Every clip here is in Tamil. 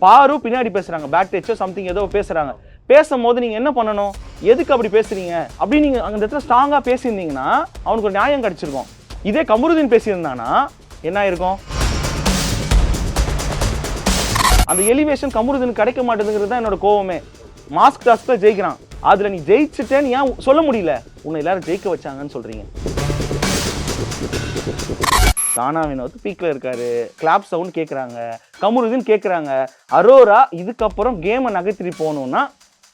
பாரு பின்னாடி பேசுறாங்க, பேட் டச்சோ சம்திங் ஏதோ பேசுறாங்க. பேசும்போது நீங்க என்ன பண்ணணும், எதுக்கு அப்படி பேசுறீங்க அப்படி நீங்க அந்த இடத்துல ஸ்ட்ராங்கா பேசியிருந்தீங்கன்னா அவனுக்கு ஒரு நியாயம் கிடைச்சிருக்கும். இதே கமருதீன் பேசியிருந்தானா என்ன ஆயிருக்கும்? அந்த எலிவேஷன் கமருதீன் கிடைக்க மாட்டேங்குறது தான் என்னோட கோவமே. மாஸ்க் டாஸ்க்ல ஜெயிக்கிறான், அதுல நீ ஜெயிச்சுட்டேன்னு ஏன் சொல்ல முடியல? உன்னை எல்லாரும் ஜெயிக்க வச்சாங்கன்னு சொல்றீங்க. தானா வினோத் பீக்ல இருக்காரு, கிளாப் சவுண்ட் கேட்குறாங்க, கமருதீன் கேட்குறாங்க, அரோரா இதுக்கப்புறம் கேமை நகர்த்தி போகணும்னா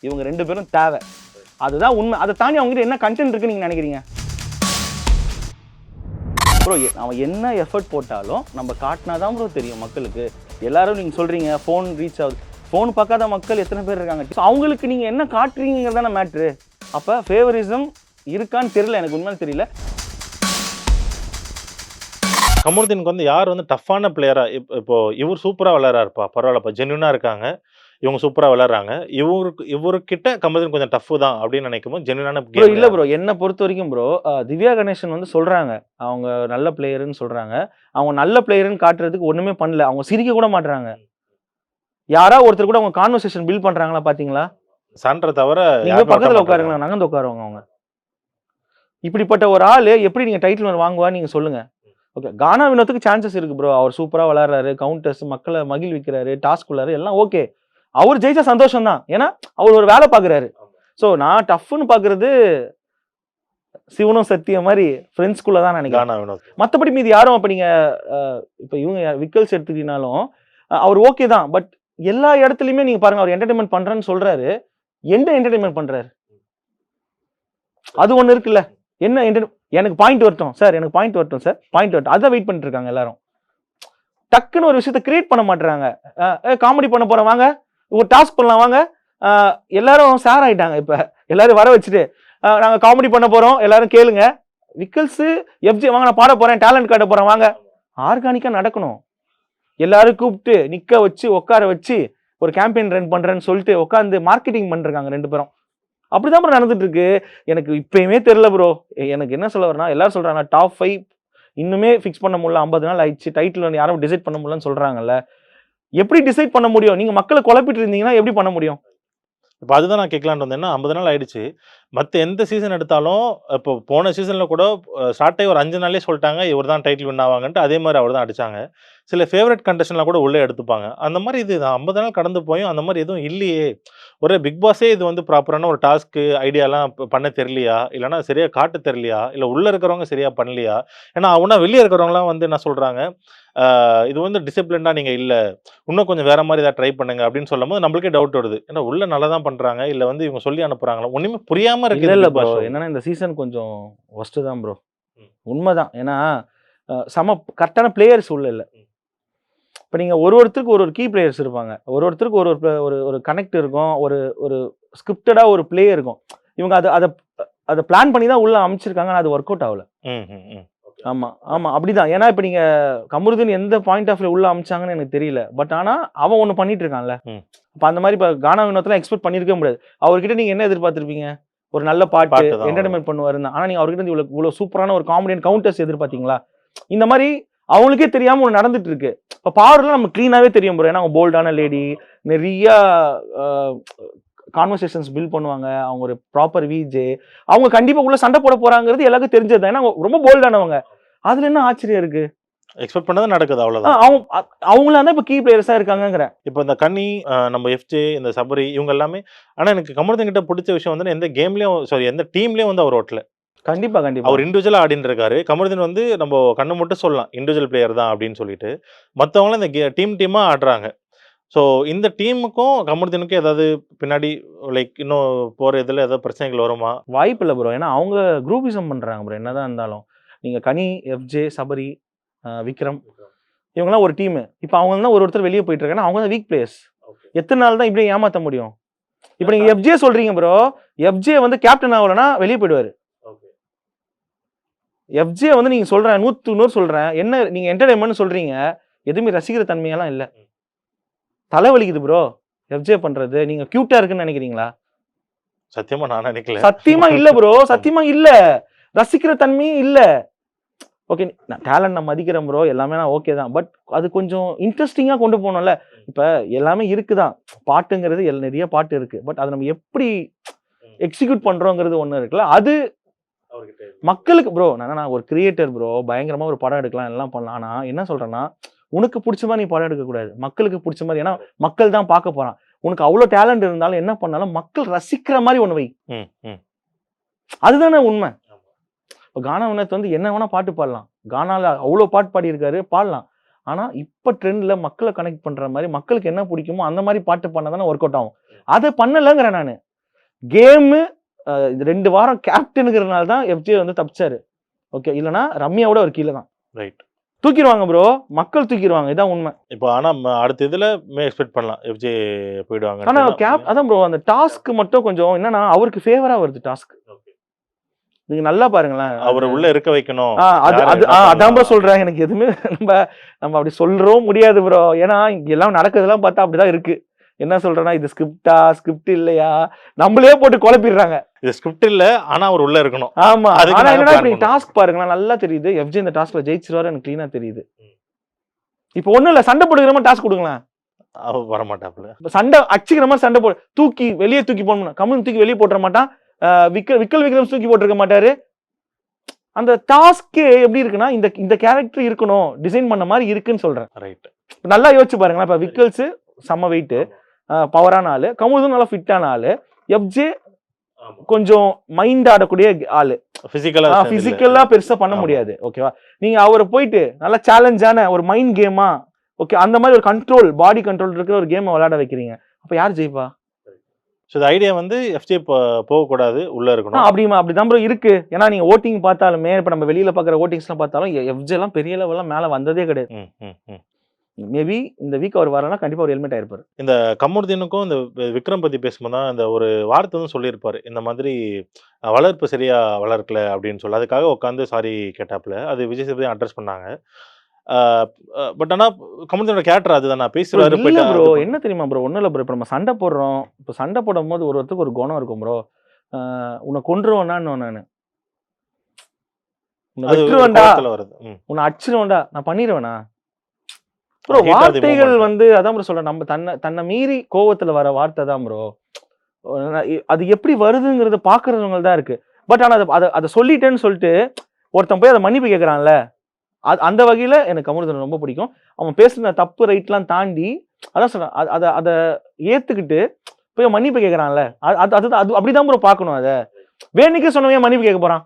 இவங்க 2 பேரும் தேவை. அதுதான் உண்மை. அதை தாண்டி அவங்ககிட்ட என்ன கண்டென்ட் இருக்குன்னு நீங்க நினைக்கிறீங்க? ப்ரோ அவன் என்ன எஃபர்ட் போட்டாலும் நம்ம காட்டினா தான் ப்ரோ தெரியும் மக்களுக்கு. எல்லாரும் நீங்கள் சொல்கிறீங்க ஃபோன் ரீச் ஆகுது, ஃபோன் பார்க்காத மக்கள் எத்தனை பேர் இருக்காங்க. ஸோ அவங்களுக்கு நீங்கள் என்ன காட்டுறீங்கிறது தானே மேட்ரு. அப்போ ஃபேவரிசம் இருக்கான்னு தெரியல, எனக்கு உண்மையில தெரியல. கமருதீனுக்கு வந்து யார் வந்து டஃப்பான பிளேயரா இப்போ இவர் சூப்பராக விளையாடுறாருப்பா, பரவாயில்லப்பா, ஜென்யூனாக இருக்காங்க, இவங்க சூப்பராக விளையாடுறாங்க, இவருக்கிட்ட கமருதீன் கொஞ்சம் டஃப் தான் அப்படின்னு நினைக்கும் போது ஜென்யூனான ப்ரோ இல்லை ப்ரோ, என்னை பொறுத்த வரைக்கும் ப்ரோ திவ்யா கணேசன் வந்து சொல்கிறாங்க அவங்க நல்ல பிளேயருன்னு சொல்கிறாங்க. அவங்க நல்ல பிளேயருன்னு காட்டுறதுக்கு ஒன்றுமே பண்ணல, அவங்க சிரிக்க கூட மாட்டுறாங்க. யாரா ஒருத்தர் கூட அவங்க கான்வர்சேஷன் பில்ட் பண்ணுறாங்களா பார்த்தீங்களா? சான்ற தவிர நீங்கள் பக்கத்தில் உட்காருங்களா, நகர்ந்து உட்காருவாங்க அவங்க. இப்படிப்பட்ட ஒரு ஆள் எப்படி நீங்கள் டைட்டில் வாங்குவான்னு நீங்கள் சொல்லுங்கள். ஓகே, கானா வினோத்துக்கு சான்சஸ் இருக்கு ப்ரோ. அவர் சூப்பராக விளையாடுறாரு, கவுண்டர்ஸ் மக்களை மகிழ்விக்கிறாரு, டாஸ்க் உள்ளாரு, எல்லாம் ஓகே. அவர் ஜெயிச்சா சந்தோஷம் தான், ஏன்னா அவர் ஒரு வேலை பார்க்குறாரு. ஸோ நான் டஃப்னு பார்க்குறது சிவனும் சத்திய மாதிரி ஃப்ரெண்ட்ஸ்குள்ளே தான் நினைக்கிறேன். மற்றபடி மீது யாரும் இப்போ நீங்கள் இப்போ இவங்க விக்கல்ஸ் எடுத்துக்கிட்டாலும் அவர் ஓகே தான். பட் எல்லா இடத்துலையுமே நீங்கள் பாருங்கள், அவர் என்டர்டைன்மெண்ட் பண்ணுறேன்னு சொல்கிறாரு. என்ன என்டர்டைன்மெண்ட் பண்ணுறாரு? அது ஒன்று இருக்குல்ல, என்ன எனக்கு பாயிண்ட் வரட்டும் சார், எனக்கு பாயிண்ட் வரட்டும் சார், பாயிண்ட் வரட்டும், அதான் வெயிட் பண்ணிட்டு இருக்காங்க எல்லாரும். டக்குன்னு ஒரு விஷயத்த கிரியேட் பண்ண மாட்டேறாங்க. காமெடி பண்ண போறோம் வாங்க, ஒரு டாஸ்க் பண்ணலாம் வாங்க, எல்லாரும் ஷேர் ஆயிட்டாங்க. இப்ப எல்லாரும் வர வச்சுட்டு நாங்க காமெடி பண்ண போறோம், எல்லாரும் கேளுங்க. விக்கல்ஸ் எஃப்ஜே வாங்க, நான் பாட போறேன், டேலண்ட் காட்ட போறேன் வாங்க. ஆர்கானிக்கா நடக்கணும். எல்லாரும் கூப்பிட்டு நிக்க வச்சு உட்கார வச்சு ஒரு கேம்பெயின் ரன் பண்றேன்னு சொல்லிட்டு உட்காந்து மார்க்கெட்டிங் பண்றாங்க 2 பேரும். அப்படிதான் ப்ரோ நடந்துட்டு இருக்கு. எனக்கு இப்பயுமே தெரியல ப்ரோ. எனக்கு என்ன சொல்ல வரனா, எல்லாரும் சொல்றாங்க டாப் 5 இன்னுமே ஃபிக்ஸ் பண்ண முடியல, 50 நாள் ஆயிடுச்சு, டைட்டில் யாரும் டிசைட் பண்ண முடியலன்னு சொல்றாங்கல்ல. எப்படி டிசைட் பண்ண முடியும்? நீங்க மக்களை குழப்பிட்டு இருந்தீங்கன்னா எப்படி பண்ண முடியும்? இப்போ அதுதான் நான் கேட்கலான்னு வந்தேன்னா, 50 நாள் ஆயிடுச்சு. மற்ற எந்த சீசன் எடுத்தாலும் இப்போ போன சீசனில் கூட ஸ்டார்ட் ஆகி ஒரு 5 நாளே சொல்லிட்டாங்க இவர் தான் டைட்டில் வின் ஆவாங்கன்ட்டு. அதே மாதிரி அவர் தான் அடிச்சாங்க. சில ஃபேவரட் கண்டெஸ்டன்ட்லாம் கூட உள்ளே எடுத்துப்பாங்க. அந்த மாதிரி இது 50 நாள் கடந்து போயும் அந்த மாதிரி எதுவும் இல்லையே. ஒரே பிக் பாஸே இது வந்து ப்ராப்பரான ஒரு டாஸ்க்கு ஐடியாலாம் பண்ண தெரியலையா, இல்லைனா சரியா காட்ட தெரியலையா, இல்லை உள்ளே இருக்கிறவங்க சரியா பண்ணலையா? ஏன்னா அவனா வெளியே இருக்கிறவங்களாம் வந்து என்ன சொல்கிறாங்க, இது வந்து டிசிப்ளின்டாக நீங்கள் இல்லை, இன்னும் கொஞ்சம் வேற மாதிரி ஏதாவது ட்ரை பண்ணுங்க அப்படின்னு சொல்லும் போது நம்மளுக்கே டவுட் வருது. ஏன்னா உள்ள நல்லா தான் பண்றாங்க, இல்லை வந்து இவங்க சொல்லி அனுப்புறாங்களா, ஒன்றுமே புரியாமல் இருக்கு. இல்லை ப்ரோ, என்னன்னா இந்த சீசன் கொஞ்சம் ஒஸ்ட்டு தான் ப்ரோ, உண்மைதான். ஏன்னா சம கரெக்டான பிளேயர்ஸ் உள்ள இல்லை. இப்போ நீங்கள் ஒருத்தருக்கு ஒரு கீ பிளேயர்ஸ் இருப்பாங்க, ஒருத்தருக்கு ஒரு கனெக்ட் இருக்கும், ஒரு ஸ்கிரிப்டடாக ஒரு பிளே இருக்கும். இவங்க அதை பிளான் பண்ணி தான் உள்ள அமைச்சிருக்காங்க, அது ஒர்க் அவுட் ஆகல. ஆமாம் அப்படிதான். ஏன்னா இப்போ நீங்கள் கமருதீன் எந்த பாயிண்ட் ஆஃப் வியூ உள்ள அமைச்சாங்கன்னு எனக்கு தெரியல. பட் ஆனால் அவன் ஒன்று பண்ணிட்டு இருக்கான்ல. இப்போ அந்த மாதிரி இப்போ கானா வினோத்லாம் எக்ஸ்பெக்ட் பண்ணியிருக்க முடியாது. அவர்கிட்ட நீங்கள் என்ன எதிர்பார்த்துருப்பீங்க? ஒரு நல்ல பாட்டு என்டர்டைன்மெண்ட் பண்ணுவாருன்னு. ஆனால் நீங்கள் அவர்கிட்ட இவ்வளோ சூப்பரான ஒரு காமெடியன் கவுண்டர்ஸ் எதிர்பார்த்தீங்களா? இந்த மாதிரி அவங்களுக்கே தெரியாமல் ஒன்று நடந்துட்டு இருக்கு. இப்போ பாவர்லாம் நம்ம க்ளீனாகவே தெரியும் ப்ரோ. ஏன்னா அவங்க போல்டான லேடி, நிறைய கான்வர்சேஷன்ஸ் பில்ட் பண்ணுவாங்க, அவங்க ஒரு ப்ராப்பர் விஜே, அவங்க கண்டிப்பாக உள்ள சண்டை போட போறாங்கிறது எல்லாருக்கும் தெரிஞ்சது தான். ஏன்னா ரொம்ப போல்டானவங்க. அதுல என்ன ஆச்சரியம் இருக்கு? எக்ஸ்பெக்ட் பண்ணது நடக்குது, அவ்வளவுதான். அவங்களா தான் இப்போ கீ பிளேயர்ஸா இருக்காங்கங்கிற. இப்போ இந்த கன்னி, நம்ம எஃப்ஜே, இந்த சபரி, இவங்க எல்லாமே. ஆனால் எனக்கு கமருதீன் கிட்ட பிடிச்ச விஷயம் வந்து எந்த கேம்லயும் சாரி எந்த டீம்லயும் வந்து அவர் ஓட்டல. கண்டிப்பா அவர் இண்டிவிஜுவலா ஆடின்னு இருக்காரு. கமருதீன் வந்து நம்ம கண்ணு மட்டும் சொல்லலாம் இண்டிவிஜுவல் பிளேயர் தான் அப்படின்னு சொல்லிட்டு, மற்றவங்களும் இந்த டீமா ஆடுறாங்க. ஸோ இந்த டீமுக்கும் கமருதீனுக்கும் ஏதாவது பின்னாடி லைக் இன்னும் போகிற இதில் ஏதாவது பிரச்சனைகள் வருமா? வாய்ப்பு இல்லை ப்ரோ. ஏன்னா அவங்க குரூப்பிசம் பண்ணுறாங்க ப்ரோ. என்னதான் இருந்தாலும் நீங்கள் கனி, எஃப்ஜே, சபரி, விக்ரம் இவங்கெல்லாம் ஒரு டீமு. இப்போ அவங்க தான் ஒருத்தர் வெளியே போயிட்டு இருக்காங்க, அவங்க தான் வீக் பிளேயர்ஸ். எத்தனை நாள் தான் இப்படியே ஏமாற்ற முடியும்? இப்போ நீங்கள் எஃப்ஜே சொல்கிறீங்க ப்ரோ, எஃப்ஜே வந்து கேப்டன் ஆகலைன்னா வெளியே போயிடுவார். எஃப்ஜே வந்து நீங்கள் சொல்கிறேன் 100 சொல்கிறேன், என்ன நீங்கள் என்டர்டைன்மெண்ட் சொல்கிறீங்க, எதுவுமே ரசிக்கிற தன்மையெல்லாம் இல்லை. தலைவலிக்குது ப்ரோ எஃப்ஜே பண்றது. நீங்க கியூட்டா இருக்குன்னு நினைக்கிறீங்களா? சத்தியமா நான் நினைக்கல. சத்தியமா இல்ல ப்ரோ, சத்தியமா இல்ல. ரசிக்கிற தன்மையே இல்ல. ஓகே நான் டேலண்ட் நான் மதிக்கிறேன் ப்ரோ, எல்லாமே நான் ஓகே தான். பட் அது கொஞ்சம் இன்ட்ரெஸ்டிங்காக கொண்டு போகணும்ல. இப்போ எல்லாமே இருக்குதான், பாட்டுங்கிறது நிறைய பாட்டு இருக்கு. பட் அதை நம்ம எப்படி எக்ஸிக்யூட் பண்றோங்கிறது ஒன்று இருக்குல்ல, அது மக்களுக்கு ப்ரோ. நான் ஒரு கிரியேட்டர் ப்ரோ, பயங்கரமா ஒரு படம் எடுக்கலாம், எல்லாம் பண்ணலாம். ஆனா என்ன சொல்றேன்னா, உனக்கு பிடிச்ச மாதிரி நீ படம் எடுக்கக்கூடாது, மக்களுக்கு பிடிச்ச மாதிரி. ஏன்னா மக்கள் தான் பார்க்க போறான். உனக்கு அவ்வளோ டேலண்ட் இருந்தாலும் என்ன பண்ணாலும் மக்கள் ரசிக்கிற மாதிரி ஒன்று வை. அதுதானே உண்மை. இப்போ கானா வினோத் வந்து என்ன வேணா பாட்டு பாடலாம், கானால அவ்வளோ பாட்டு பாடியிருக்காரு, பாடலாம். ஆனா இப்போ ட்ரெண்ட்ல மக்களை கனெக்ட் பண்ற மாதிரி, மக்களுக்கு என்ன பிடிக்குமோ அந்த மாதிரி பாட்டு பண்ணாதானே ஒர்க் அவுட் ஆகும். அதை பண்ணலங்கிறேன் நான். கேமு 2 வாரம் கேப்டனுங்கிறனால தான் எஃப்ஜே வந்து தப்பிச்சாரு. ஓகே, இல்லைன்னா ரம்யாவோட ஒரு கீழே தான். ரைட், தூக்கிடுவாங்க ப்ரோ, மக்கள் தூக்கிடுவாங்க, இதான் உண்மை. இப்போ ஆனா அடுத்த இதுல எக்ஸ்பெக்ட் பண்ணலாம் எஃப்ஜே போயிடுவாங்க. ஆனா அதான் ப்ரோ, அந்த டாஸ்க் மட்டும் கொஞ்சம் என்னன்னா அவருக்கு ஃபேவரா வருது டாஸ்க். நீங்க நல்லா பாருங்களேன், அவரை உள்ள இருக்க வைக்கணும். அதான் ப்ரோ சொல்றேன். எனக்கு எதுவுமே நம்ம அப்படி சொல்றோம் முடியாது ப்ரோ. ஏன்னா இங்க எல்லாம் நடக்கிறதெல்லாம் பார்த்தா அப்படிதான் இருக்கு. என்ன சொல்றேன்னா, இது ஸ்கிரிப்டா, ஸ்கிரிப்ட் இல்லையா, நம்மளே போட்டு குழப்பிடுறாங்க. இது ஸ்கிரிப்ட் இல்ல, ஆனா அவர் உள்ள இருக்கணும். ஆமா, ஆனா என்னன்னா இப்படி டாஸ்க் பாருங்களேன், நல்லா தெரியுது எஃப்ஜே இந்த டாஸ்க்ல ஜெயிச்சிருவாரு, எனக்கு கிளீனா தெரியுது. இப்போ ஒண்ணும் இல்ல, சண்டை போடுகிற மாதிரி டாஸ்க் கொடுங்களேன், அவர் வர மாட்டாப்ல. சண்டை அடிச்சுக்கிற மாதிரி சண்டை போடு, தூக்கி வெளியே தூக்கி போடணும், கமல் தூக்கி வெளியே போட்டுற மாட்டான், விக்கல் விக்ரம் தூக்கி போட்டிருக்க மாட்டாரு. அந்த டாஸ்கே எப்படி இருக்குன்னா, இந்த கேரக்டர் இருக்கணும், டிசைன் பண்ண மாதிரி இருக்குன்னு சொல்றேன். ரைட், நல்லா யோசிச்சு பாருங்களேன். இப்ப விக்கல்ஸ் செம்ம வெயிட், பவரான ஆளு, கமுதும் நல்லா ஃபிட்டான ஆளு, எஃப்ஜே கொஞ்சம் மைண்ட் ஆடக்கூடிய ஆளு, பிசிக்கலா பெருசா பண்ண முடியாது. ஓகேவா, நீங்க அவரை போயிட்டு நல்லா சேலஞ்சான ஒரு மைண்ட் கேமா, ஓகே அந்த மாதிரி ஒரு கண்ட்ரோல், பாடி கண்ட்ரோல் இருக்கிற ஒரு கேமை விளையாட வைக்கிறீங்க, அப்ப யார் ஜெயிப்பா? இந்த ஐடியா வந்து எஃப்ஜே போகக்கூடாது, உள்ள இருக்கணும். அப்படிதான் ப்ரோ இருக்கு. ஏன்னா நீங்க ஓட்டிங் பார்த்தாலுமே, இப்ப நம்ம வெளியில பாக்குற ஓட்டிங்ஸ்லாம் பார்த்தாலும் எஃப்ஜே எல்லாம் பெரிய லெவல்ல மேல வந்ததே கிடையாது. மேபி இந்த வீக் அவர் வரலன்னா கண்டிப்பா ஒரு ஹெல்மெட் ஆயிருப்பாரு. இந்த கமருதீனுக்கும் இந்த விக்ரம் பத்தி பேசும்போது தான் இந்த ஒரு வார்த்தை வந்து சொல்லியிருப்பாரு, இந்த மாதிரி வளர்ப்பு சரியா வளர்க்கல அப்படின்னு சொல்லி. அதுக்காக உட்காந்து சாரி கேட்டாப்ல. அது விஜய் சேதுபதி அட்ரஸ் பண்ணாங்க. பட் ஆனா கமருதீனோட கேரக்டர் அதுதான், நான் பேசுறாரு ப்ரோ. என்ன தெரியுமா ப்ரோ, ஒன்றும் இல்லை ப்ரோ. இப்போ நம்ம சண்டை போடுறோம், இப்போ சண்டை போடும் போது ஒருத்தருக்கு ஒரு குணம் இருக்கும் ப்ரோ. உன்னை கொன்றுவேன்டான்னு நான், உன்னை வெற்றுவேன்டா, உன்னை அடிச்சிருவேன்டா, நான் பண்ணிடுவேனா ப்ரோ. வார்த்தைகள் வந்து அதான் ப்ரோ சொல்றேன், நம்ம தன்னை மீறி கோவத்துல வர வார்த்தை தான் ப்ரோ. அது எப்படி வருதுங்கிறது பாக்குறவங்க தான் இருக்கு. பட் ஆனா அதை சொல்லிட்டேன்னு சொல்லிட்டு ஒருத்தன் போய் அதை மன்னிப்பு கேட்கறான்ல, அந்த வகையில எனக்கு கமருதீன் ரொம்ப பிடிக்கும். அவன் பேசுன தப்பு ரைட்லாம் தாண்டி அதான் சொல்றேன், அதை ஏத்துக்கிட்டு போய் மன்னிப்பு கேட்கறான்ல, அது அப்படிதான் ப்ரோ பார்க்கணும். அதை வேணிக்கே சொன்னவன் மன்னிப்பு கேட்க போறான்.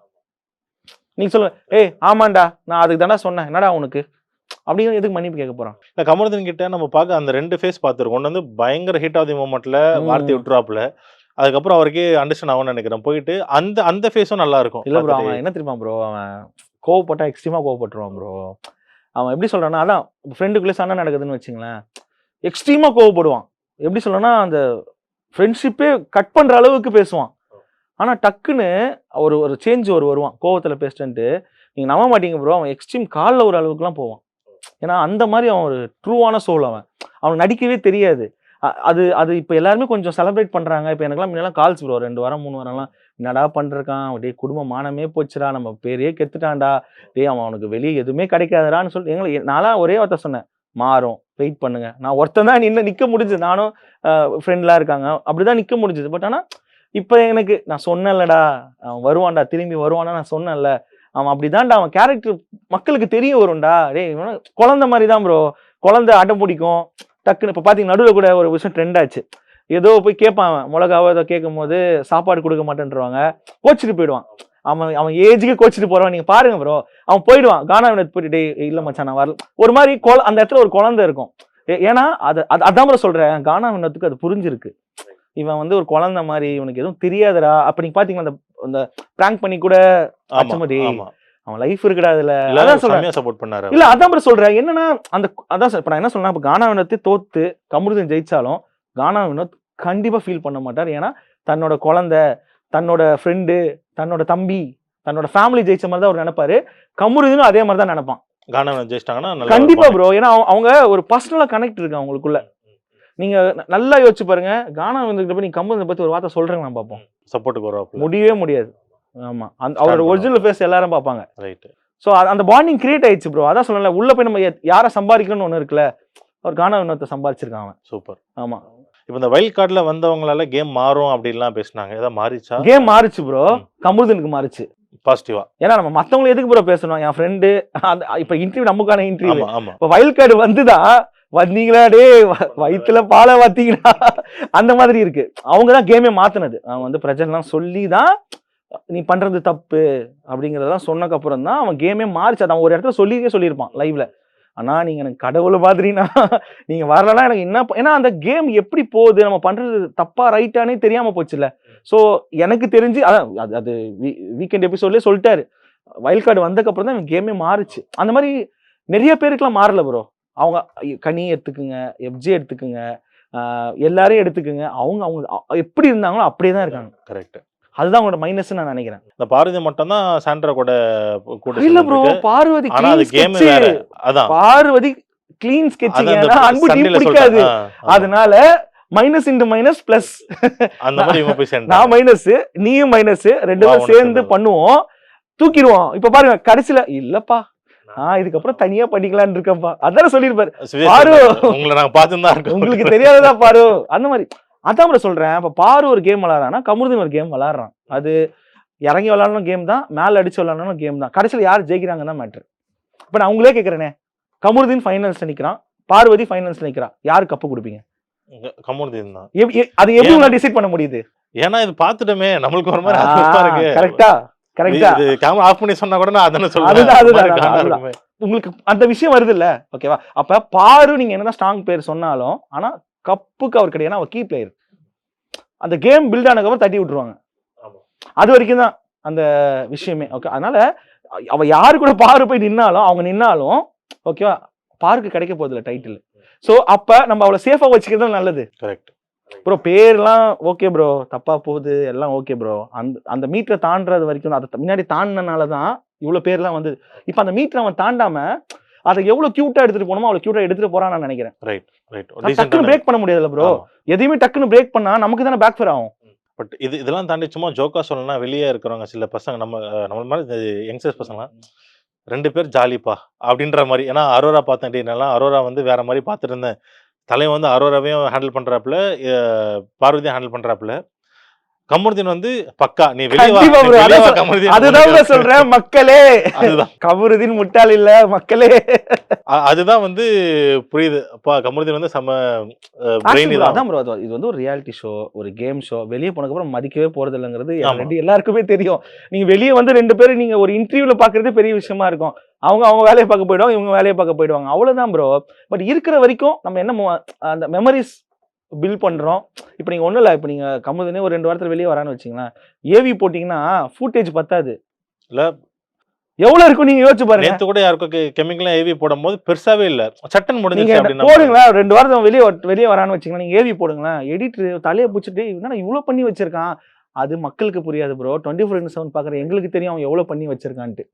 நீங்க சொல்லுங்க, ஆமாண்டா நான் அதுக்கு தானே சொன்னேன், என்னடா உனக்கு அப்படின்னு எதுக்கு மன்னிப்பு கேட்க போறான்? இல்ல, கமருதீன் கிட்ட நம்ம பார்க்க அந்த 2 ஃபேஸ் பார்த்துருக்கோம். ஒன்று வந்து பயங்கர ஹிட் ஆஃப் தி மூமெண்ட்ல வார்த்தை விட்டுறாப்புல, அதுக்கப்புறம் அவருக்கே அண்டர்ஸ்டாண்ட் ஆகும்னு நினைக்கிறேன். போயிட்டு அந்த ஃபேஸும் நல்லா இருக்கும். இல்ல ப்ரோ, அவன் என்ன தெரியுமா ப்ரோ, அவன் கோவப்பட்டா எக்ஸ்ட்ரீமா கோவப்பட்டுருவான் ப்ரோ. அவன் எப்படி சொல்றான்னா, அதான் ஃப்ரெண்டுக்குள்ளே சண்டை நடக்குதுன்னு வச்சுங்களேன், எக்ஸ்ட்ரீமா கோவப்படுவான். எப்படி சொல்றேன்னா, அந்த ஃப்ரெண்ட்ஷிப்பே கட் பண்ற அளவுக்கு பேசுவான். ஆனா டக்குன்னு ஒரு சேஞ்ச் வருவான் கோவத்துல பேசிட்டு. நீங்க நம்ப மாட்டீங்க ப்ரோ, அவன் எக்ஸ்ட்ரீம் காலில் ஒரு அளவுக்குலாம் போவான். ஏன்னா அந்த மாதிரி அவன் ஒரு ட்ரூவான சோல். அவன் நடிக்கவே தெரியாது. அது இப்போ எல்லாருமே கொஞ்சம் செலிப்ரேட் பண்றாங்க. இப்போ எனக்குலாம் முன்னெல்லாம் கால்ஸ் ப்ரோ, 2 வாரம் 3 வாரம்லாம் என்னடா பண்ணிருக்கான், அப்படியே குடும்ப மானமே போச்சுடா, நம்ம பேரையே கெத்துட்டான்டா, அவன் அவனுக்கு வெளியே எதுவுமே கிடைக்காதுடான்னு சொல்லி நான்லாம் ஒரே வார்த்தை சொன்னேன், மாறும், வெயிட் பண்ணுங்க. நான் ஒருத்தன் தான் நிற்க முடிஞ்சது, நானும் ஃப்ரெண்ட்லாம் இருக்காங்க, அப்படிதான் நிற்க முடிஞ்சது. பட் ஆனால் இப்போ எனக்கு நான் சொன்னேன்லடா, அவன் வருவான்டா, திரும்பி வருவானா, நான் சொன்னேன்ல, அவன் அப்படிதான்டா, அவன் கேரக்டர் மக்களுக்கு தெரிய வரும்டா. குழந்தை மாதிரி தான் ப்ரோ. குழந்தை அடம் பிடிக்கும் டக்குன்னு. இப்போ பார்த்தீங்கன்னா நடுவில் கூட ஒரு விஷயம் ட்ரெண்ட் ஆச்சு. ஏதோ போய் கேட்பான், அவன் மிளகாவோ ஏதோ கேட்கும் போது சாப்பாடு கொடுக்க மாட்டேன்றவாங்க, கோச்சிட்டு போயிடுவான். அவன் ஏஜுக்கு கோச்சிட்டு போறவன் நீங்க பாருங்க ப்ரோ. அவன் போயிடுவான், கானா வினோத் போயிட்டு இல்ல மச்சான் நான் வரல, ஒரு மாதிரி அந்த இடத்துல ஒரு குழந்தை இருக்கும். ஏன்னா அதான் ப்ரோ சொல்றேன், கானா வினோத்துக்கு அது புரிஞ்சிருக்கு. இவன் வந்து ஒரு குழந்தை மாதிரி, இவனுக்கு எதுவும் தெரியாதுடா. அப்ப நீங்க பாத்தீங்கன்னா அந்த பிராங்க் பண்ணி கூட அவன் லைஃப் இருக்குடா அதுல. அதான் சொல்றேன், சப்போர்ட் பண்ணாரு. இல்ல அதான் ப்ரோ சொல்றேன், என்னன்னா அதான் இப்ப நான் என்ன சொன்னா, இப்ப கானா வினோத்தை தோத்து கமருதீன் ஜெயிச்சாலும் கானா வினோத் கண்டிப்பா ஃபீல் பண்ண மாட்டார். ஏன்னா தன்னோட குழந்தை, தன்னோட ஃப்ரெண்டு, தன்னோட தம்பி, தன்னோட ஃபேமிலி ஜெயிச்ச மாதிரி தான் அவர் நினைப்பாரு. கமருதீனும் அதே மாதிரி தான் நினைப்பான். கானா வினோத் ஜெயிச்சிட்டாங்கன்னா கண்டிப்பா ப்ரோ. ஏன்னா அவங்க ஒரு பர்சனலா கனெக்ட் இருக்கு அவங்களுக்குள்ள. நீங்க நல்லா யோசிச்சு பாருங்க, கானா வினோத் போய் நீங்க கமருதீனை பத்தி ஒரு வார்த்தை சொல்றேங்க, நான் பார்ப்போம், சப்போர்ட்டுக்கு வருவாங்க, முடியவே முடியாது. ஆமா, அவரோட ஒரிஜினல் ஃபேஸ் எல்லாரும் பார்ப்பாங்க. ரைட். ஸோ அந்த பாண்டிங் கிரியேட் ஆயிடுச்சு ப்ரோ. அதான் சொல்லல, உள்ள போய் நம்ம யாரை சம்பாதிக்கணும்னு ஒன்று இருக்குல்ல, ஒரு கானா வினோத்தை சம்பாதிச்சிருக்கான் அவன். சூப்பர். ஆமா, இப்போ இந்த வைல்ட் கார்டுல வந்தவங்களால கேம் மாறும் அப்படின்லாம் பேசினாங்க. ஏதாவது மாறிச்சா? கேம் மாறுச்சு ப்ரோ. கமருதனுக்கு மாறுச்சு பாசிட்டிவா. ஏன்னா நம்ம மத்தவங்களை எதுக்கு ப்ரோ பேசணும்? என் ஃப்ரெண்டு இப்ப இன்டர்வியூ நமக்கான இன்டர்வியூ. ஆமா ஆமா. இப்போ வைல்ட் கார்டு வந்துதான் வந்தீங்களா டே வயிற்றுல பாலை வாத்தீங்களா அந்த மாதிரி இருக்கு. அவங்க தான் கேமே மாத்தினது. அவன் வந்து பிரச்சனைலாம் சொல்லி தான் நீ பண்றது தப்பு அப்படிங்கறதெல்லாம் சொன்னக்கு அப்புறம் தான் அவன் கேமே மாறிச்சு. அவன் ஒரு இடத்துல சொல்லியிருப்பான் லைவ்ல, ஆனா நீங்க எனக்கு கடவுள் மாதிரினா நீங்க வரலன்னா எனக்கு என்ன, ஏன்னா அந்த கேம் எப்படி போகுது, நம்ம பண்றது தப்பா ரைட்டானே தெரியாம போச்சுல்ல. ஸோ எனக்கு தெரிஞ்சு அதான் அது வீக்கெண்ட் எபிசோட்லயே சொல்லிட்டாரு, வைல்ட் கார்டு வந்ததுக்கு அப்புறம் தான் கேமே மாறுச்சு. அந்த மாதிரி நிறைய பேருக்குலாம் மாறல ப்ரோ. அவங்க கனி எடுத்துக்குங்க, எஃப்ஜே எடுத்துக்குங்க, எல்லாரையும் எடுத்துக்குங்க, அவங்க அவங்க எப்படி இருந்தாங்களோ அப்படியே தான் இருக்காங்க. கரெக்ட். அதுதான் அவங்களோட மைனஸ் நான் நினைக்கிறேன். இந்த பார்வதி மட்டும் தான் சாண்ட்ரா கூட இல்ல ப்ரோ, பார்வதி ஆனா அது கேம் வேற. அதான் பார்வதி க்ளீன் ஸ்கெட்சிங். அன்பு டீம் பிடிக்காது, அதனால மைனஸ் இன்டு மைனஸ் பிளஸ் அந்த மாதிரி இவங்க போய் சேர்ந்து நான் மைனஸ் நீயும் மைனஸ், ரெண்டு பேரும் சேர்ந்து பண்ணுவோம், தூக்கிடுவோம். இப்ப பாருங்க கடைசியில இல்லப்பா இதுக்கப்புறம் தனியா பண்ணிக்கலான்னு இருக்கப்பா, அதான சொல்லிருப்பாரு பாரு, உங்களை நாங்க பார்த்துதான் இருக்கோம், உங்களுக்கு தெரியாததா பாரு அந்த மாதிரி. அதான் ப்ரோ சொல்றேன். இப்ப பாரு ஒரு கேம் விளையாடுறான்னா கமருதீன் ஒரு கேம் விளையாடுறான். அது இறங்கி விளையாடணும் கேம் தான், மேல அடிச்சு விளையாடணும் கேம் தான். கடைசியில யார் ஜெயிக்கிறாங்க தான் மேட்ரு. இப்ப நான் உங்களே கேட்கறேனே, கமருதீன் ஃபைனல்ஸ்ல நிக்கிறான், பார்வதி ஃபைனல்ஸ்ல நிக்கிறான், யாரு கப்பு கொடுப்பீங்க? கமருதீன் தான். அது எப்படி உங்களால டிசைட் பண்ண முடியுது? ஏன்னா இது பாத்துட்டோமே, நம்மளுக்கு ஒரு மாதிரி இருக்கு. கரெக்டா கரெக்டா. இது கேமரா ஆஃப் பண்ணி சொன்னா கூட நான் அதன சொல்றேன். அதுதான் உங்களுக்கு அந்த விஷயம் வருது இல்ல, ஓகேவா? அப்ப பாரு நீங்க என்னதான் ஸ்ட்ராங் பிளேயர் சொன்னாலும், ஆனா கப்புக்கு அவர் கிடையாது, அவர் கீ பிளேயர். அந்த கேம் பில்ட் ஆனதுக்கு தட்டி விட்டுருவாங்க. அது வரைக்கும் தான் அந்த விஷயமே. ஓகே, அதனால அவ யாரு கூட பாரு போய் நின்னாலும், அவங்க நின்னாலும் ஓகேவா, பாருக்கு கிடைக்க போகுது இல்ல டைட்டில். சோ அப்ப நம்ம அவளை சேஃபா வச்சுக்கிறது நல்லது. Correct bro. பேர்லாம் ஓகே ப்ரோ, தப்பா போகுது எல்லாம் ஓகே ப்ரோ. அந்த மீட்டரை தாண்டது வரைக்கும், அதை முன்னாடி தாண்டினாலதான் இவ்வளவு பேர்லாம் வந்து. இப்ப அந்த மீட்டரை அவன் தாண்டாம அதை எவ்வளவு கியூட்டா எடுத்துட்டு போனோமோ அவ்வளவு கியூட்டா எடுத்துட்டு போறான்னு நான் நினைக்கிறேன். டக்குன்னு பிரேக் பண்ண முடியாதுல்ல ப்ரோ. எதையுமே டக்குன்னு பிரேக் பண்ணா நமக்கு தானே பேக் ஃபேர் ஆகும். பட் இதெல்லாம் தாண்டி சும்மா ஜோக்கா சொல்லணும்னா, வெளியே இருக்கிறவங்க சில பசங்க நம்ம மாதிரி யங்ஸ்டர்ஸ் பசங்கலாம் 2 பேர் ஜாலிப்பா அப்படின்ற மாதிரி. ஏன்னா அரோரா பார்த்தேன், அரோரா வந்து வேற மாதிரி பார்த்துட்டு இருந்தேன். தலைவன் வந்து அரோராவையும் ஹேண்டில் பண்றாப்புல, பார்வதியும் ஹேண்டில் பண்றாப்புல. கமருதீன் வந்து பக்கா நீ வெளியே வா கமருதீன். அதுதான் சொல்றேன் மக்களே, கமருதீன் முட்டாள் இல்ல மக்களே. அதுதான் வந்து புரியுது. அப்பா கமருதீன் வந்து செம பிரெயின். அதான் ப்ரோ, இது வந்து ஒரு ரியாலிட்டி ஷோ, ஒரு கேம் ஷோ. வெளியே போனதுக்கு அப்புறம் மதிக்கவே போறது இல்லைங்கிறது எல்லாருக்குமே தெரியும். நீங்க வெளியே வந்து 2 பேரும் நீங்க ஒரு இன்டர்வியூல பாக்குறதே பெரிய விஷயமா இருக்கும். அவங்க வேலையை பார்க்க போயிடுவாங்க, இவங்க வேலையை பார்க்க போயிடுவாங்க, அவ்வளவுதான் ப்ரோ. பட் இருக்கிற வரைக்கும் நம்ம என்ன அந்த மெமரிஸ் பில் பண்றோம். இப்ப நீங்க ஒண்ணும் இல்ல, இப்ப நீங்க கமருதீனே ஒரு 2 வாரத்துல வெளியே வரான்னு வச்சுங்களேன், ஏவி போட்டீங்கன்னா ஃபுட்டேஜ் பத்தாது இல்ல, எவ்வளவு இருக்கும் நீங்க யோசிச்சு பாருங்க. நேத்து கூட யாருக்கும் கெமிக்கலா ஏவி போடும்போது பெருசாவே இல்ல, சட்டன் முடிஞ்சிருச்சு அப்படினா போடுங்களா. 2 வாரம் வெளியே வரான்னு வச்சுங்களேன், நீங்க ஏவி போடுங்களா. எடிட்டர் தலையை பிடிச்சிட்டு என்னன்னா இவ்வளவு பண்ணி வச்சிருக்கான், அது மக்களுக்கு புரியாது ப்ரோ. 24/7 பாக்குற எங்களுக்கு தெரியும் அவன் எவ்வளவு பண்ணி வச்சிருக்கான்ட்டு.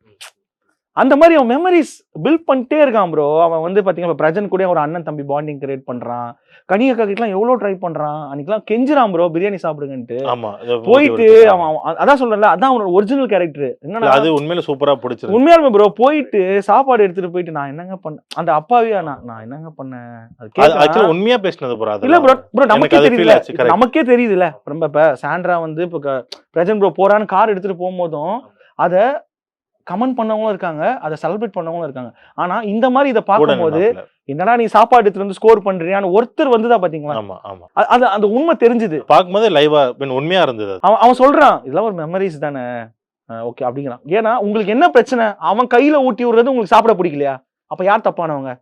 அந்த மாதிரி அவன் மெமரிஸ் பில்ட் பண்ணிட்டே இருக்கான் ப்ரோ. அவன் வந்து பாத்தீங்கன்னா பிரஜன் கூட ஒரு அண்ணன் தம்பி பாண்டிங் கிரியேட் பண்றான். கனியக்கா கிட்டலாம் எவ்வளவு ட்ரை பண்றான், அன்னைக்கெல்லாம் கெஞ்சுறான் ப்ரோ பிரியாணி சாப்பிடுங்கன்ட்டு. போயிட்டு அவன் அதான் சொல்றேன்ல, அதான் அவனோட ஒரிஜினல் கேரக்டர். என்னன்னா அது உண்மையில சூப்பரா பிடிச்சிருக்கு. உண்மையாலுமே ப்ரோ. போயிட்டு சாப்பாடு எடுத்துட்டு போயிட்டு நான் என்னங்க பண்ணேன், அந்த அப்பாவியா நான் என்னங்க பண்ணேன், அது உண்மையா பேசினது ப்ரோ. இல்ல ப்ரோ நமக்கே தெரியுதுல. ரொம்ப இப்ப சாண்ட்ரா வந்து இப்ப பிரஜன் ப்ரோ போறான்னு கார் எடுத்துட்டு போகும்போதும் அத கமெண்ட் பண்ணவங்களும் இருக்காங்க, அதை செலிப்ரேட் பண்ணவங்களும் இருக்காங்க. ஆனா இந்த மாதிரி இதை பார்க்கும்போது என்னடா நீ சாப்பாடு எடுத்துட்டு வந்து ஸ்கோர் பண்றியான்னு ஒருத்தர் வந்துதான் பாத்தீங்களா. அது அந்த உண்மை தெரிஞ்சுது பார்க்கும்போது, லைவா உண்மையா இருந்தது. அவன் சொல்றான் இதெல்லாம் ஒரு மெமரிஸ் தானே, ஓகே அப்படிங்கிறான். ஏன்னா உங்களுக்கு என்ன பிரச்சனை, அவன் கையில ஊட்டி விடுறது உங்களுக்கு சாப்பிட பிடிக்கலையா, அப்ப யார் தப்பானவங்க?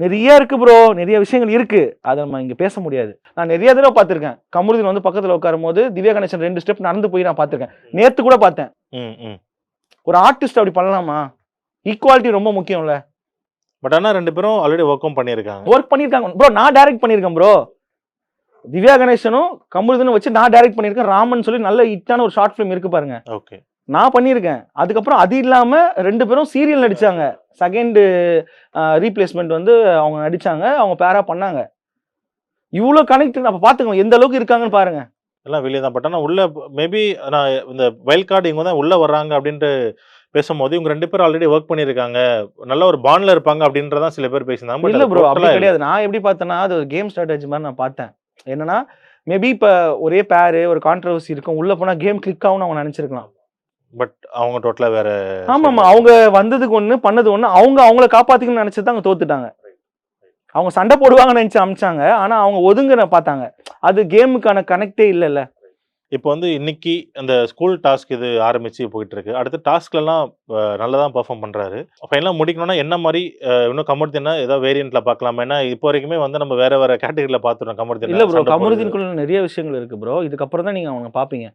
நிறைய இருக்கு ப்ரோ, நிறைய விஷயங்கள் இருக்கு, அதை நம்ம இங்க பேச முடியாது. நான் நிறைய தடவை பார்த்திருக்கேன், கமருதீன் வந்து பக்கத்துல உட்காரும் போது திவ்யா கணேசன் 2 ஸ்டெப் நடந்து போய் நான் பார்த்திருக்கேன். நேத்து கூட பார்த்தேன். ஒரு ஆர்டிஸ்ட் அப்படி பண்ணலாமா? ஈக்குவாலிட்டி ரொம்ப முக்கியம்ல. பட் ஆனா 2 பேரும் ஆல்ரெடி ஒர்க் பண்ணிருக்காங்க ப்ரோ. நான் டைரக்ட் பண்ணிருக்கேன் ப்ரோ. திவ்யா கணேசனும் கமருதீனும் வச்சு நான் டைரக்ட் பண்ணிருக்கேன். ராமன் சொல்லி நல்ல ஹிட்டான ஒரு ஷார்ட் ஃபிலிம் இருக்கு பாருங்க, ஓகே, நான் பண்ணிருக்கேன். அதுக்கப்புறம் அது இல்லாம 2 பேரும் சீரியல் நடிச்சாங்க. செகண்ட் ரீப்ளேஸ்மெண்ட் வந்து அவங்க நடிச்சாங்க, அவங்க பேரா பண்ணாங்க. இவ்வளவு கனெக்ட் அப்ப பாத்துக்கோங்க எந்த அளவுக்கு இருக்காங்கன்னு பாருங்க. எல்லாம் வெளியே தான். பட் ஆனால் உள்ள மேபி நான் இந்த வைல்ட் கார்டு இவங்க தான் உள்ள வர்றாங்க அப்படின்ட்டு பேசும்போது இவங்க 2 பேரும் ஆல்ரெடி ஒர்க் பண்ணியிருக்காங்க, நல்ல ஒரு பாண்ட்ல இருப்பாங்க அப்படின்றதான் சில பேர் பேசியிருந்தாங்க. பட் இல்ல அது ப்ரோ, அப்படி டோட்டலா இல்ல. கிடையாது. நான் எப்படி பார்த்தேன்னா, அது ஒரு கேம் ஸ்ட்ராட்டஜி மாரி நான் பார்த்தேன். என்னன்னா, மேபி இப்ப ஒரே பேரு, ஒரு கான்ட்ரோவர்சி இருக்கும். உள்ள போனா கேம் கிளிக் ஆகும்னு அவங்க நெனச்சிருக்கலாம். பட் அவங்க டோட்டலா வேற ஆமாமா. சைட்ல அவங்க வந்ததுக்கு ஒண்ணு, பண்ணது ஒண்ணு. அவங்க அவங்கள காப்பாத்திக்கணும்னு நெனச்சது தான் அவங்க தோத்துட்டாங்க. அவங்க சண்டை போடுவாங்கன்னு நெனச்சு அனுப்பிச்சாங்க. ஆனா அவங்க ஒதுங்குன பார்த்தாங்க. அது கேமுக்கான கனெக்ட்டே இல்லல்ல. இப்போ வந்து இன்னைக்கு அந்த ஸ்கூல் டாஸ்க் இது ஆரம்பிச்சு போயிட்டு இருக்கு. அடுத்து டாஸ்க்லலாம் நல்லா தான் பெர்ஃபார்ம் பண்றாரு. ஃபைனலா முடிக்கணும்னா என்ன மாரி இன்னும் கமருதீன ஏதாவது வேரியன்ட்ல பார்க்கலாமா? ஏன்னா இப்போ வரைக்குமே வந்து நம்ம வேற வேற கேட்டகரில பார்த்துட்டோம் கமருதீன இல்ல ப்ரோ, சண்டை போடுறது. கமருதீனுக்குள்ள நெறைய விஷயங்கள் இருக்கு ப்ரோ. இதுக்கப்புறம் தான் நீங்க அவன பார்ப்பீங்க.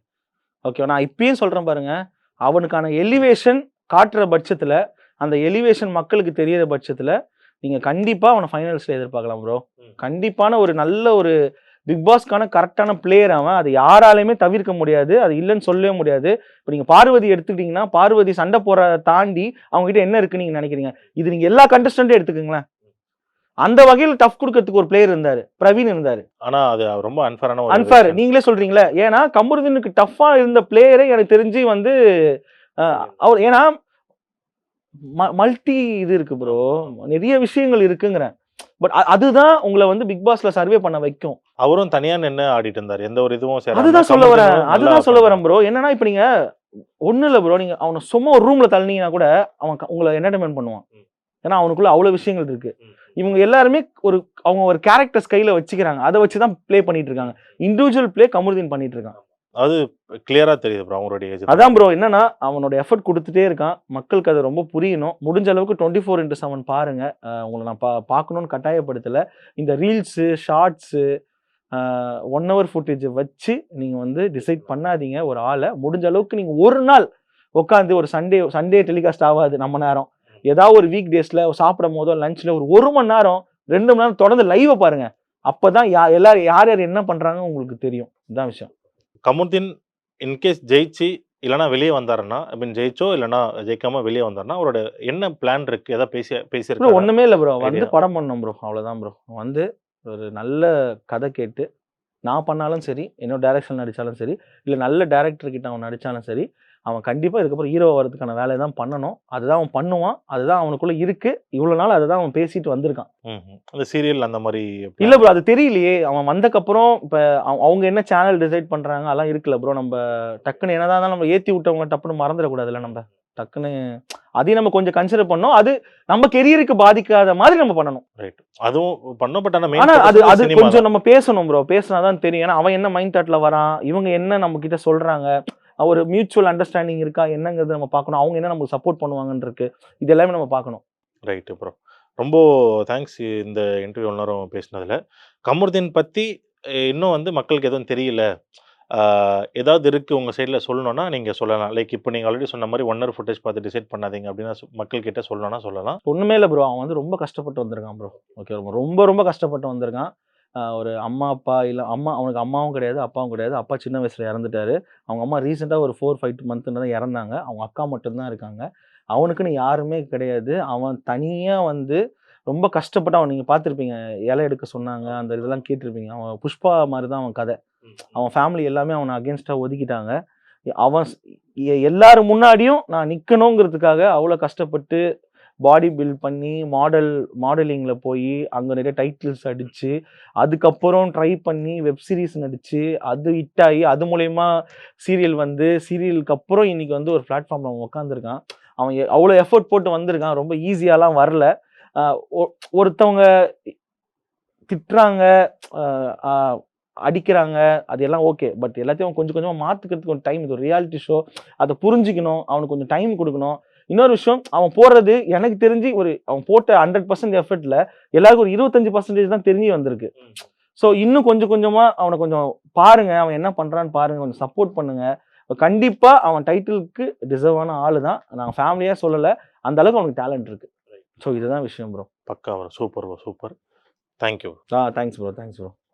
ஓகேவா? நான் இப்பயும் சொல்றேன் பாருங்க. அவனுக்கான எலிவேஷன் காட்டுற பட்சத்துல, அந்த எலிவேஷன் மக்களுக்கு தெரியிற பட்சத்துல, நீங்க கண்டிப்பா அவன ஃபைனல்ஸ்ல எதிர்பார்க்கலாம் ப்ரோ. கண்டிப்பான ஒரு நல்ல ஒரு பிக் பாஸ்க்கான கரெக்ட்டான பிளேயர் அவன். அது யாராலயுமே தவிர்க்க முடியாது. அது இல்லன்னு சொல்லவே முடியாது. இப்ப நீங்க பார்வதி எடுத்துக்கிட்டீங்கன்னா, பார்வதி சண்டை போடுறத தாண்டி அவங்க கிட்ட என்ன இருக்குன்னு நீங்க நெனைக்கிறீங்க? இது நீங்க எல்லா கண்டஸ்டன்ட்டும் எடுத்துக்கங்களேன். அந்த வகையில டஃப் குடுக்கறதுக்கு ஒரு பிளேயர் இருந்தாரு. பிரவீன் இருந்தாரு. ஆனா அது ரொம்ப அன்ஃபேரான ஒரு அன்ஃபேர். விஷயம். நீங்களே சொல்றீங்கல்ல. ஏன்னா கமருதீனுக்கு டஃப்பா இருந்த பிளேயரே எனக்கு தெரிஞ்சு வந்து அ அவர் ஏன்னா மல்டி இது இருக்கு ப்ரோ. நெறைய விஷயங்கள் இருக்குங்கிறேன். பட் அதுதான் உங்கள வந்து பிக் பாஸ்ல சர்வே பண்ண வைக்கும். அவரும் தனியா நின்னு ஆடிட்டு இருந்தாரு. எந்த ஒரு இதுவும் சேராம. அதுதான் சொல்ல வரேன். கமருதீனும் நல்லா அதுதான் சொல்ல பண்ணாரு. வரேன் ப்ரோ. என்னன்னா இப்ப நீங்க ஒண்ணும் இல்ல ப்ரோ. நீங்க அவன சும்மா ஒரு ரூம்ல தள்ளுனீங்கன்னா கூட அவன் உங்கள என்டர்டெயின்மென்ட் பண்ணுவான். ஏன்னா அவனுக்குள்ள அவ்வளவு விஷயங்கள் இருக்கு. இவங்க எல்லாருமே அவங்க ஒரு கேரக்டர்ஸ் கையில வச்சுக்கிறாங்க. அத வச்சு தான் ப்ளே பண்ணிட்டு இருக்காங்க. இண்டிவிஜுவல் ப்ளே கமருதீன் பண்ணிட்டு இருக்கான். அது கிளியரா தெரியுது ப்ரோ அவங்களுடைய ஏஜ். அதான் ப்ரோ. என்னன்னா அவனோட எஃபோர்ட் குடுத்துட்டே இருக்கான். மக்களுக்கு அது ரொம்ப புரியணும். முடிஞ்ச அளவுக்கு 24x7 பாருங்க. உங்கள நான் பார்க்கணும்னு கட்டாயப்படுத்தல. இந்த ரீல்ஸ், ஷார்ட்ஸ் 1 ஹவர் ஃபுட்டேஜ் வச்சு நீங்க வந்து டிசைட் பண்ணாதீங்க ஒரு ஆள. முடிஞ்ச அளவுக்கு நீங்க ஒரு நாள் உட்கார்ந்து ஒரு சண்டே டெலிகாஸ்ட் ஆவாது நம்ம நேரம். ஏதாவது ஒரு வீக் டேஸ்ல சாப்பிடும்போதோ, லஞ்ச்ல ஒரு 1 மணி நேரம், 2 மணி நேரம் தொடர்ந்து லைவ பாருங்க. அப்பதான் எல்லாரும் யார் யார் என்ன பண்றாங்கன்னு உங்களுக்கு தெரியும். இதான் விஷயம். கமருதீன் இன்கேஸ் ஜெயிச்சு இல்லனா வெளிய வந்தாருன்னா, ஐ மீன் ஜெயிச்சோ இல்லனா ஜெயிக்காம வெளிய வந்தாருன்னா, அவரோட என்ன பிளான் இருக்கு? ஏதாவது ப்ரோ பேசியிருக்காரா? ஒண்ணுமே இல்ல ப்ரோ. வந்து ஐடியா. படம் பண்ணணும் ப்ரோ. அவ்வளவுதான் ப்ரோ. வந்து ஒரு நல்ல கதை கேட்டு, நான் பண்ணாலும் சரி, என்னோட டைரக்ஷன்ல நடிச்சாலும் சரி, இல்ல நல்ல டைரக்டர் கிட்ட அவன் நடிச்சாலும் சரி, அவன் கண்டிப்பா இதுக்கப்புறம் ஹீரோ வரதுக்கான வேலைய தான் பண்ணணும். அதுதான் அவன் பண்ணுவான். அதுதான் அவனுக்குள்ள இருக்கு. இவ்வளவு நாள் அதுதான் அவன் பேசிட்டு வந்திருக்கான். அந்த சீரியல் அந்த மாரி இல்ல ப்ரோ, அது தெரியலையே. அவன் வந்தக்கப்புறம் இப்ப அவங்க என்ன சேனல் டிசைட் பண்றாங்க அதெல்லாம் இருக்குல்ல ப்ரோ. நம்ம டக்குன்னு என்னதான் இருந்தாலும் நம்ம ஏத்தி விட்டவங்கள டப்புன்னு மறந்துடக்கூடாதுல்ல நம்ம. டக்குன்னு அதையும் நம்ம கொஞ்சம் கன்சிடர் பண்ணணும். அது நம்ம கெரியருக்கு பாதிக்காத மாதிரி நம்ம பண்ணணும். ரைட். அதுவும் பண்ணோம். பட் ஆனா ஆனா மெயின் அது ஃபோக்கஸ் அது சினிமா கொஞ்சம் தான். நம்ம பேசணும் ப்ரோ. பேசினா தான் தெரியும். ஏன்னா அவன் என்ன மைண்ட் தாட்ல வரான், இவங்க என்ன நம்ம கிட்ட சொல்றாங்க, ஒரு மியூச்சுவல் அண்டர்ஸ்டாண்டிங் இருக்கா என்னங்கிறத நம்ம பார்க்கணும். அவங்க என்ன நமக்கு சப்போர்ட் பண்ணுவாங்கன்னு இருக்கு. இது எல்லாமே நம்ம பார்க்கணும். Right bro. ரொம்ப தேங்க்ஸ் இந்த இன்டர்வியூ இவ்வளவு நேரம் பேசினதுல. கமருதீன் பத்தி இன்னும் வந்து மக்களுக்கு எதுவும் தெரியல. ஆ ஏதாவது இருக்கு உங்க சைடுல சொல்லணும்னா நீங்க சொல்லலாம். லைக் இப்போ நீங்க ஆல்ரெடி சொன்ன மாரி 1 ஹவர் ஃபுட்டேஜ் பார்த்து டிசைட் பண்ணாதீங்க அப்படின்னா மக்கள் கிட்ட சொல்லணும்னா சொல்லலாம். ஒண்ணுமே இல்ல ப்ரோ. அவன் வந்து ரொம்ப கஷ்டப்பட்டு வந்திருக்கான் ப்ரோ. ஓகே. ரொம்ப ரொம்ப கஷ்டப்பட்டு வந்திருக்கான். ஒரு அம்மா, அப்பா இல்ல அவனுக்கு அம்மாவும் கிடையாது, அப்பாவும் கிடையாது. அப்பா சின்ன வயசுல இறந்துட்டாரு. அவங்க அம்மா ரீசென்ட்டா ஒரு 4, 5 மந்த்ன்னு தான் இறந்தாங்க. அவங்க அக்கா மட்டும் தான் இருக்காங்க. அவனுக்குன்னு யாருமே கிடையாது. அவன் தனியா வந்து ரொம்ப கஷ்டப்பட்டு நீங்க பார்த்திருப்பீங்க. இலை எடுக்க சொன்னாங்க. அந்த இதெல்லாம் கேட்டிருப்பீங்க. அவன் புஷ்பா மாரி தான் அவன் கதை. அவன் ஃபேமிலி எல்லாமே அவன அகைன்ஸ்ட்டா ஒதுக்கிட்டாங்க. அவன் எல்லார் முன்னாடியும் நான் நிக்கணுங்கிறதுக்காக அவ்வளோ கஷ்டப்பட்டு பாடி பில்ட் பண்ணி மாடலிங்ல போய் அங்க நிறைய டைட்டில்ஸ் அடிச்சு, அதுக்கப்புறம் ட்ரை பண்ணி வெப் சீரிஸ் நடிச்சு, அது ஹிட் ஆகி அது மூலியமா சீரியல் வந்து சீரியலுக்கு அப்புறம் இன்னைக்கு வந்து ஒரு பிளாட்ஃபார்ம்ல அவன் உட்காந்துருக்கான். அவன் அவ்வளோ எஃபோர்ட் போட்டு வந்திருக்கான். ரொம்ப ஈஸியாலாம் வரல. ஒருத்தவங்க திட்டுறாங்க, அடிக்கிறாங்க, அது எல்லாம் ஓகே. பட் எல்லாத்தையும் கொஞ்சம் கொஞ்சமா மாத்துக்கிறதுக்கு ஒரு டைம். இது ஒரு ரியாலிட்டி ஷோ. அத புரிஞ்சுக்கணும். அவனுக்கு கொஞ்சம் டைம் குடுக்கணும். இன்னொரு விஷயம், அவன் போடுறது எனக்கு தெரிஞ்சு அவன் போட்ட 100% எஃபர்ட்ல எல்லாருக்கும் ஒரு 25% தான் தெரிஞ்சு வந்திருக்கு. ஸோ இன்னும் கொஞ்சம் கொஞ்சமா அவன கொஞ்சம் பாருங்க. அவன் என்ன பண்றான்னு பாருங்க. கொஞ்சம் சப்போர்ட் பண்ணுங்க. கண்டிப்பா அவன் டைட்டிலுக்கு டிசர்வான ஆளு தான். நான் ஃபேமிலியா சொல்லல. அந்த அளவுக்கு அவனுக்கு டேலண்ட் இருக்கு. ஸோ இதுதான் விஷயம் ப்ரோ. பக்கா bro. Super bro. Super. Thank you. Thanks bro.